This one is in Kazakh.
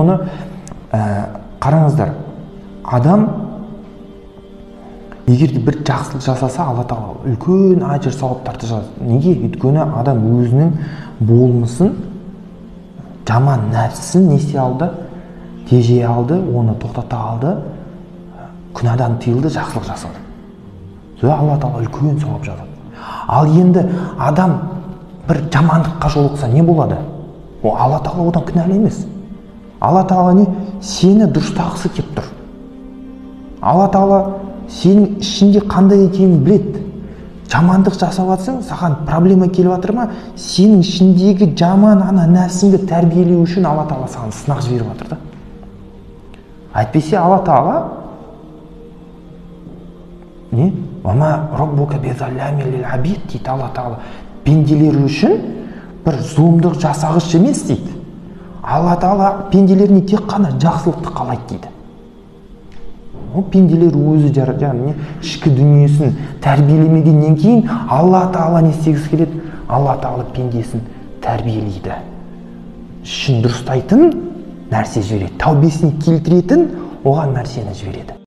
Оны қараңыздар, адам егер де бір жақсылық жасаса, Алла Тағала үлкен ажыр сауаптарды жазады. Неге? Өйткені адам өзінің болмысын, жаман нәпсісін не істей алды? Тежей алды, оны тоқтата алды, күнәдан тыйылды, жақсылық жасады. Алла Тағала үлкен сауап жазады. Ал енді адам бір жамандыққа жолықса не болады? О, Алла Тағала одан кінәлі емес. Алла Тағала не? Сені дұрыстағысы кеп тұр. Алла Тағала сенің ішінде қандай екенін біледі. Жамандық жасап жатсаң, саған проблема келіп жатыр ма? Сенің ішіндегі жаман ана нәпсіңді тәрбиелеу үшін Алла Тағала саған сынақ жіберіп жатыр да. Әйтпесе Алла Тағала не? Вама роббука бизаллами лил абид дейді Алла Тағала. Пенделер үшін бір зұлымдық жасағыш емес дейді. Алла Тағала пенделеріне тек қана жақсылықты қалайды дейді. Пенделер өзі яғни ішкі дүниесін тәрбиелемегеннен кейін Алла Тағала не істегісі келеді? Алла Тағала пендесін тәрбиелейді. Ішін дұрыстайтын нәрсе жібереді. Тәубесіне келтіретін оған нәрсені жібереді.